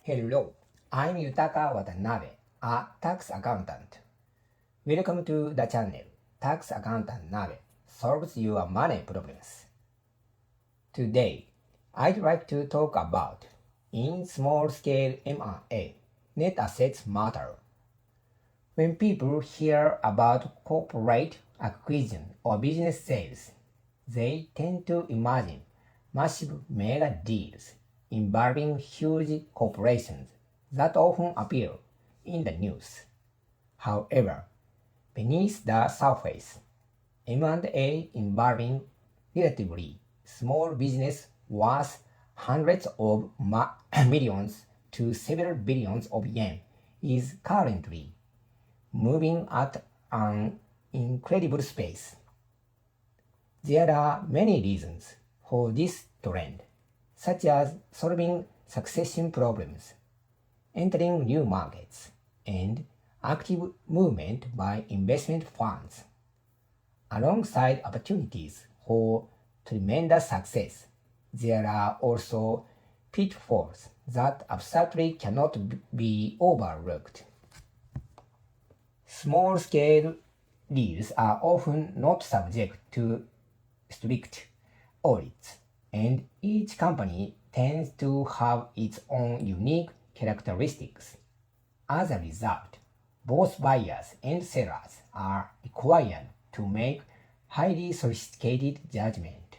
Hello, I'm Yutaka Watanabe, a tax accountant. Welcome to the channel Tax Accountant Nabe Solves Your Money Problems. Today, I'd like to talk about in small-scale M&A, net assets matter. When people hear about corporate acquisition or business sales, they tend to imagine massive mega deals involving huge corporations that often appear in the news. However, beneath the surface, M&A involving relatively small business worth hundreds of millions to several billions of yen is currently moving at an incredible pace. There are many reasons for this trend, such as solving succession problems, entering new markets, and active movement by investment funds. Alongside opportunities for tremendous success, there are also pitfalls that absolutely cannot be overlooked. Small-scale deals are often not subject to strict audits, and each company tends to have its own unique characteristics. As a result, both buyers and sellers are required to make highly sophisticated judgment.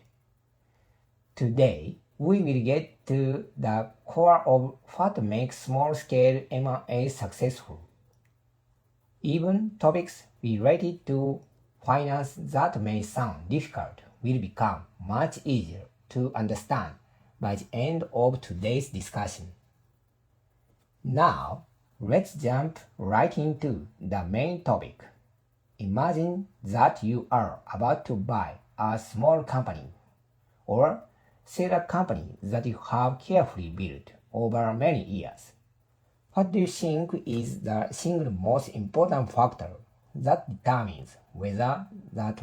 Today, we will get to the core of what makes small-scale M&A successful. Even topics related to finance that may sound difficult will become much easier to understand by the end of today's discussion. Now, let's jump right into the main topic. Imagine that you are about to buy a small company or sell a company that you have carefully built over many years. What do you think is the single most important factor that determines whether that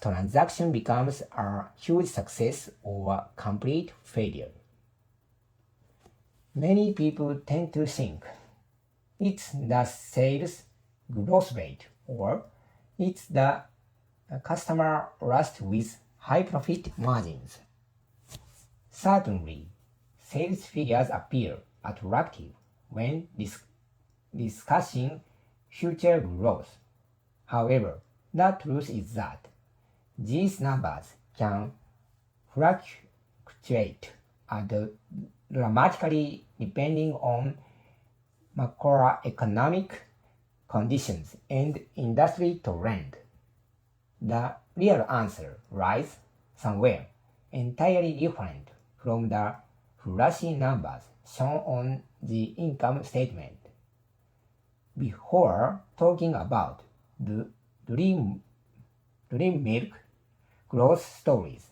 transaction becomes a huge success or a complete failure? Many people tend to think it's the sales growth rate or it's the customer list with high profit margins. Certainly, sales figures appear attractive when discussing future growth. However, the truth is that these numbers can fluctuate dramatically depending on macroeconomic conditions and industry trend. The real answer lies somewhere entirely different from the flashy numbers shown on the income statement. Before talking about the dream milk growth stories,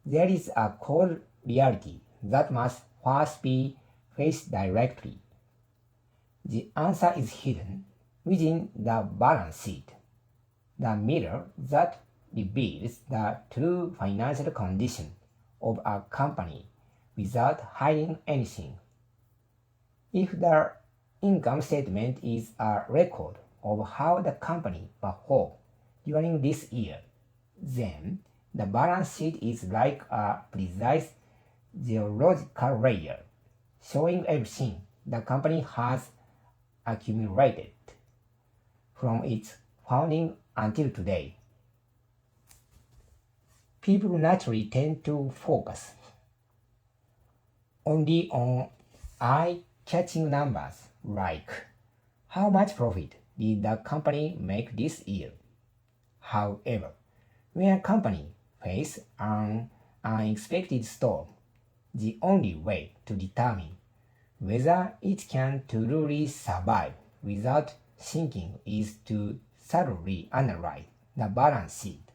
there is a cold reality that must first be faced directly. The answer is hidden within the balance sheet, the mirror that reveals the true financial condition of a company without hiding anything. If the income statement is a record of how the company performed during this year, then the balance sheet is like a precise geological layer, showing everything the company has accumulated from its founding until today. People naturally tend to focus only on eye-catching numbers like how much profit did the company make this year. However, when a company faces an unexpected storm, the only way to determine whether it can truly survive without sinking is to thoroughly analyze the balance sheet.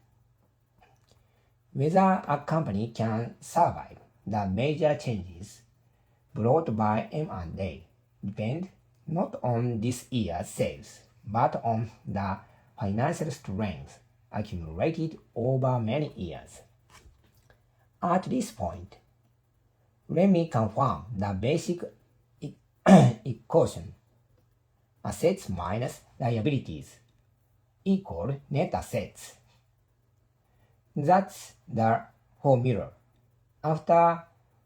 Whether a company can survive the major changes brought by M&A depends not on this year's sales, but on the financial strength accumulated over many years. At this point, let me confirm the basic equation. Assets minus liabilities equal net assets. That's the formula. After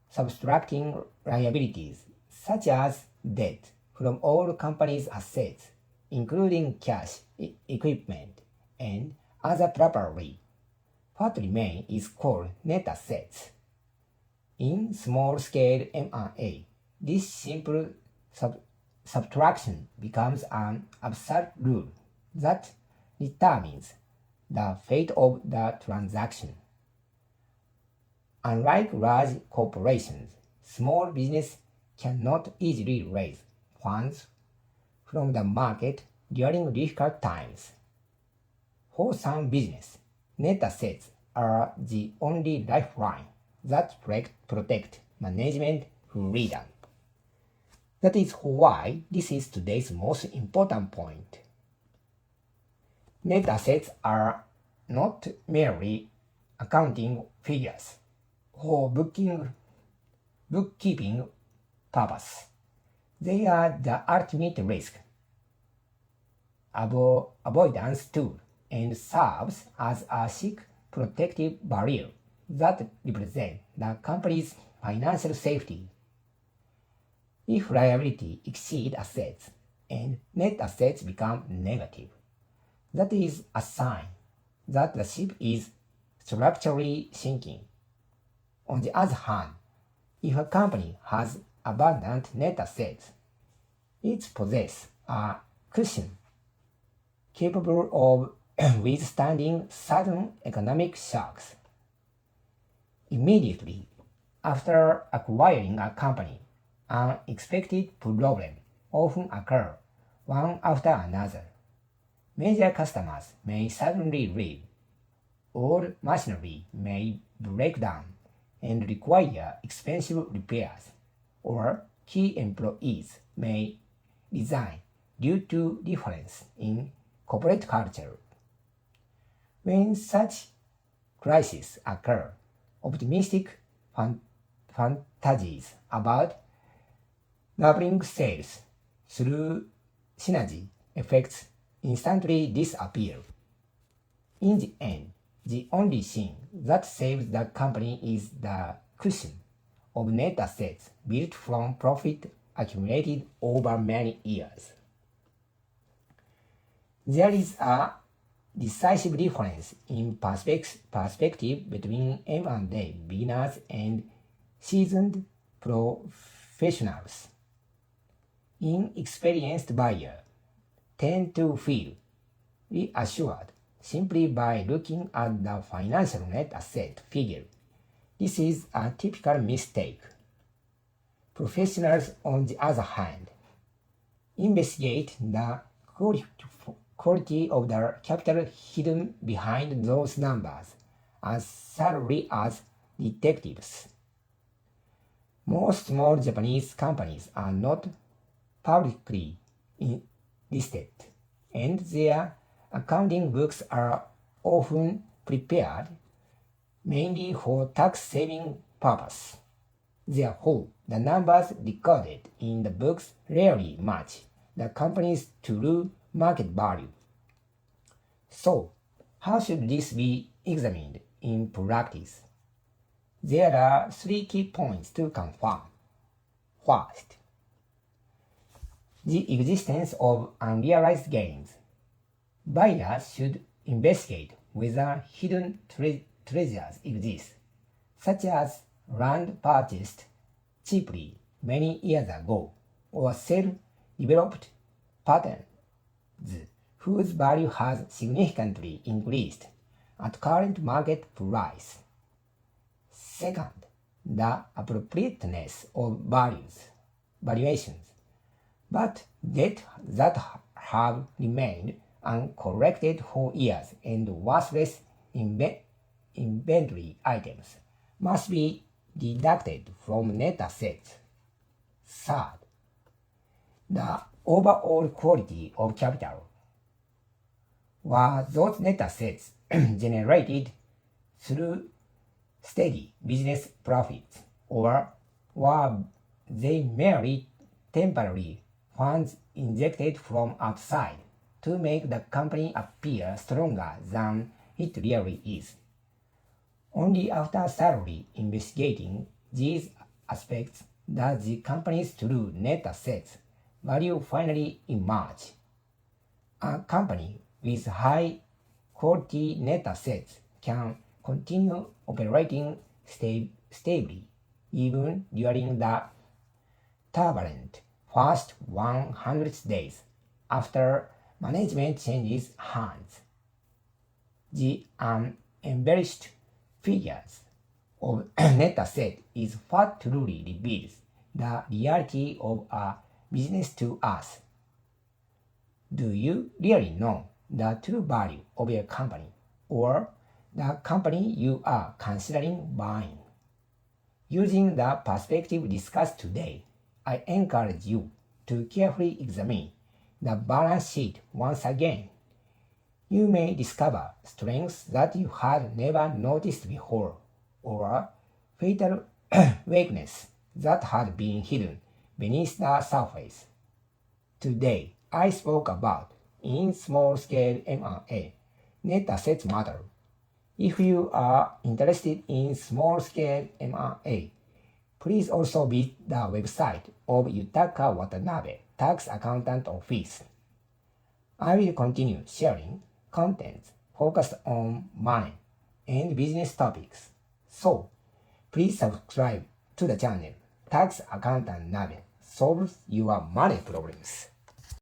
subtracting liabilities, such as debt, from all companies' assets, including cash, equipment, and other property, what remains is called net assets. In small-scale M&A, this simple subtraction becomes an absurd rule that determines the fate of the transaction. Unlike large corporations, small business cannot easily raise funds from the market during difficult times. For some business, net assets are the only lifeline that protect management freedom. That is why this is today's most important point. Net assets are not merely accounting figures for bookkeeping purpose. They are the ultimate risk avoidance tool and serves as a thick protective barrier that represents the company's financial safety. If liability exceeds assets and net assets become negative, that is a sign that the ship is structurally sinking. On the other hand, if a company has abundant net assets, it possesses a cushion capable of withstanding sudden economic shocks. Immediately after acquiring a company, unexpected problems often occur one after another. Major customers may suddenly leave, all machinery may break down and require expensive repairs, or key employees may resign due to difference in corporate culture. When such crises occur, optimistic fantasies about doubling sales through synergy effects instantly disappear. In the end, the only thing that saves the company is the cushion of net assets built from profit accumulated over many years. There is a decisive difference in perspective between M&A beginners and seasoned professionals. Inexperienced buyers tend to feel reassured simply by looking at the financial net asset figure. This is a typical mistake. Professionals, on the other hand, investigate the quality of the capital hidden behind those numbers as thoroughly as detectives. Most small Japanese companies are not publicly listed, and their accounting books are often prepared mainly for tax-saving purpose. Therefore, the numbers recorded in the books rarely match the company's true market value. So, how should this be examined in practice? There are three key points to confirm. First, the existence of unrealized gains. Buyers should investigate whether hidden treasures exist, such as land purchased cheaply many years ago, or self-developed patents whose value has significantly increased at current market price. Second, the appropriateness of valuations, but debt that have remained uncorrected for years and worthless inventory items must be deducted from net assets. Third, the overall quality of capital. Were those net assets generated through steady business profits, or were they merely temporary funds injected from outside to make the company appear stronger than it really is. Only after thoroughly investigating these aspects does the company's true net assets value finally emerge. A company with high quality net assets can continue operating stably even during the turbulent first 100 days after management changes hands. The unembellished figures of net asset is what truly reveals the reality of a business to us. Do you really know the true value of your company or the company you are considering buying? Using the perspective discussed today, I encourage you to carefully examine the balance sheet once again. You may discover strengths that you had never noticed before, or fatal weakness that had been hidden beneath the surface. Today, I spoke about in small-scale M&A, net assets matter. If you are interested in small-scale M&A, please also visit the website of Yutaka Watanabe Tax Accountant Office. I will continue sharing content focused on money and business topics. So, please subscribe to the channel Tax Accountant Nabe solves your money problems.